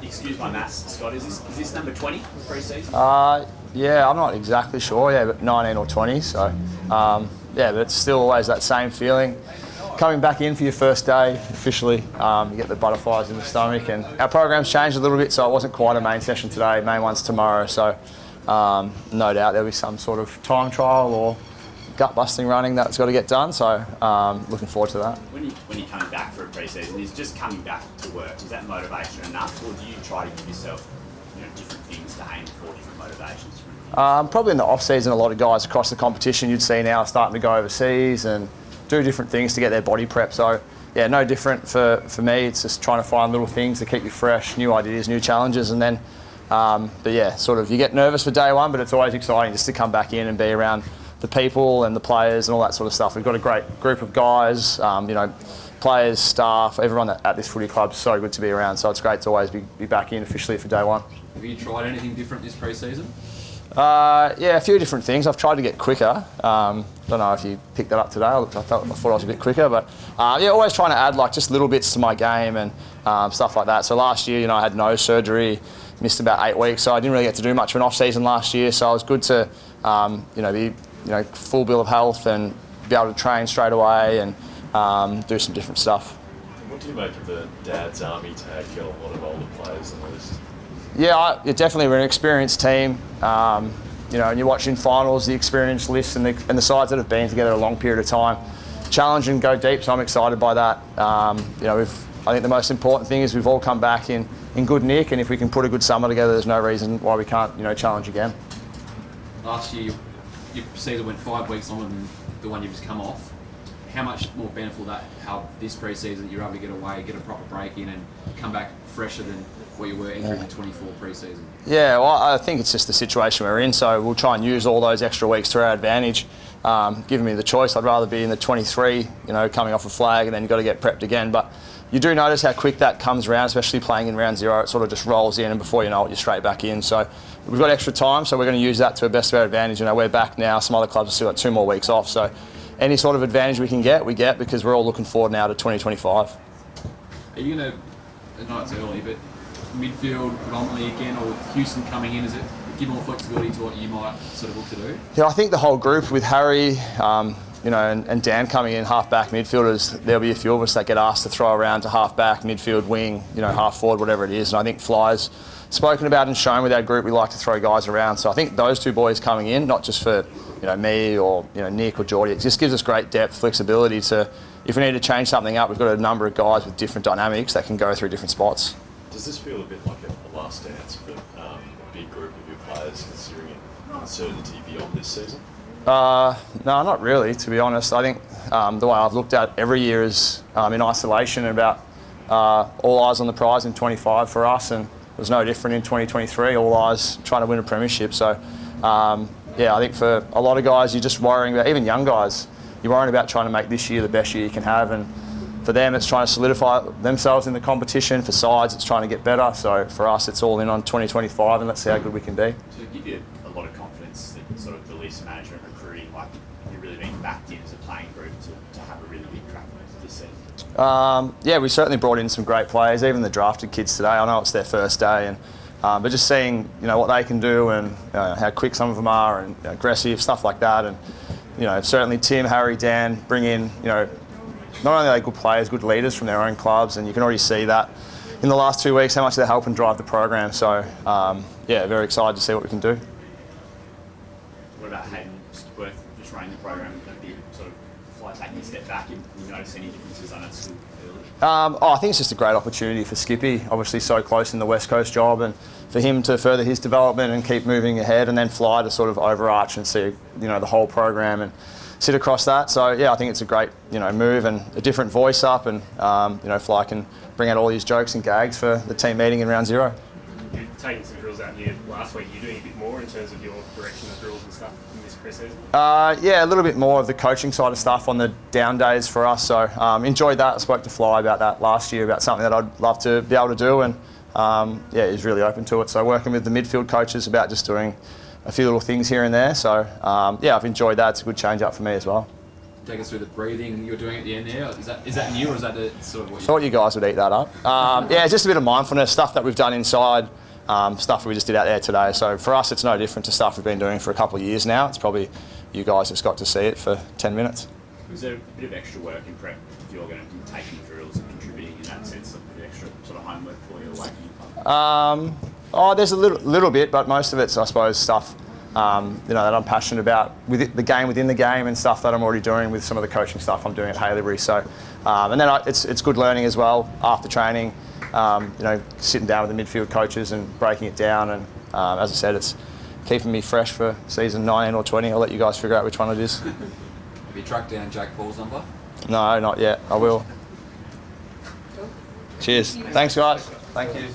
excuse my maths, Scott, is this number 20 pre-season? Yeah, I'm not exactly sure, but 19 or 20, so but it's still always that same feeling. Coming back in for your first day officially, you get the butterflies in the stomach, and our program's changed a little bit, so it wasn't quite a main session today. Main one's tomorrow, so no doubt there'll be some sort of time trial or gut-busting running that's got to get done, so looking forward to that. When you're coming back for a pre-season, is just coming back to work, is that motivation enough, or do you try to give yourself different things to aim for, different motivations? Probably in the off-season, a lot of guys across the competition you'd see now are starting to go overseas and do different things to get their body prep. So, yeah, no different for me. It's just trying to find little things to keep you fresh, new ideas, new challenges, and then, but yeah, sort of you get nervous for day one, but it's always exciting just to come back in and be around the people and the players and all that sort of stuff. We've got a great group of guys, players, staff, everyone at this footy club is so good to be around. So it's great to always be back in officially for day one. Have you tried anything different this pre-season? Yeah, a few different things. I've tried to get quicker. Don't know if you picked that up today. I thought I was a bit quicker, but yeah, always trying to add like just little bits to my game and stuff like that. So last year, I had nose surgery, missed about 8 weeks, so I didn't really get to do much of an off season last year. So it was good to be full bill of health and be able to train straight away and do some different stuff. What do you make of the Dad's Army tag? Got a lot of older players on the list. Yeah, definitely we're an experienced team. And you're watching finals, the experience list and the sides that have been together a long period of time, challenge and go deep. So I'm excited by that. I think the most important thing is we've all come back in good nick, and if we can put a good summer together, there's no reason why we can't challenge again. Last year, your season went 5 weeks longer than the one you've just come off. How much more beneficial that help this pre-season? You're able to get away, get a proper break in, and come back fresher than what you were entering the 24 pre-season. Yeah, well, I think it's just the situation we're in, so we'll try and use all those extra weeks to our advantage. Giving me the choice, I'd rather be in the 23, coming off a flag, and then you've got to get prepped again. But you do notice how quick that comes around, especially playing in round 0. It sort of just rolls in, and before you know it, you're straight back in. So we've got extra time, so we're going to use that to the best of our advantage. We're back now. Some other clubs have still got 2 more weeks off, so any sort of advantage we can get, we get, because we're all looking forward now to 2025. Are you going to, I know it's early, but midfield predominantly again, or with Houston coming in, is it give more flexibility to what you might sort of look to do? Yeah, I think the whole group with Harry, and Dan coming in, half-back midfielders, there'll be a few of us that get asked to throw around to half-back, midfield, wing, half-forward, whatever it is. And I think Fly's spoken about and shown with our group we like to throw guys around. So I think those 2 boys coming in, not just for me or Nick or Geordie, it just gives us great depth, flexibility to, if we need to change something up, we've got a number of guys with different dynamics that can go through different spots. Does this feel a bit like a last dance for a big group of your players, considering uncertainty beyond this season? No, not really, to be honest. I think the way I've looked at every year is in isolation and about all eyes on the prize in 25 for us, and it was no different in 2023, all eyes trying to win a premiership. So, I think for a lot of guys, you're just worrying about, even young guys, you're worrying about trying to make this year the best year you can have, and for them it's trying to solidify themselves in the competition. For sides, it's trying to get better. So for us, it's all in on 2025, and let's see how good we can be. To give you a lot of confidence that sort of the list management, recruiting, like you're really being backed in as a playing group to have a really big crack this season. Yeah, we certainly brought in some great players, even the drafted kids today. I know it's their first day, and but just seeing what they can do and how quick some of them are and aggressive, stuff like that. And certainly Tim, Harry, Dan bring in not only are they good players, good leaders from their own clubs, and you can already see that in the last 2 weeks how much they're helping drive the program. So very excited to see what we can do. What about Hayden? Worth just running the program, going to be sort of Fly taking a step back? You notice any differences? I know it's still early. I think it's just a great opportunity for Skippy, obviously so close in the West Coast job, and for him to further his development and keep moving ahead, and then Fly to sort of overarch and see the whole program and sit across that. So I think it's a great move and a different voice up, and Fly can bring out all these jokes and gags for the team meeting in round 0. You're taking some drills out here last week. You're doing a bit more in terms of your direction of drills and stuff in this pre-season? A little bit more of the coaching side of stuff on the down days for us. So enjoyed that. I spoke to Fly about that last year, about something that I'd love to be able to do, and he's really open to it. So working with the midfield coaches about just doing a few little things here and there. So I've enjoyed that. It's a good change up for me as well. take us through the breathing you're doing at the end there? Is that new, or is that sort of what Thought you guys would eat that up. Yeah, it's just a bit of mindfulness, stuff that we've done inside, stuff we just did out there today. So for us, it's no different to stuff we've been doing for a couple of years now. It's probably you guys just got to see it for 10 minutes. Was there a bit of extra work in prep if you're going to be taking drills and contributing in that sense, a bit of extra sort of homework for you away? There's a little bit, but most of it's, I suppose, stuff that I'm passionate about with the game within the game and stuff that I'm already doing with some of the coaching stuff I'm doing at Haileybury. So, and then it's good learning as well after training. Sitting down with the midfield coaches and breaking it down. And as I said, it's keeping me fresh for season 19 or 20. I'll let you guys figure out which one it is. Have you tracked down Jake Paul's number? No, not yet. I will. Cheers. Thanks, guys. Thank you.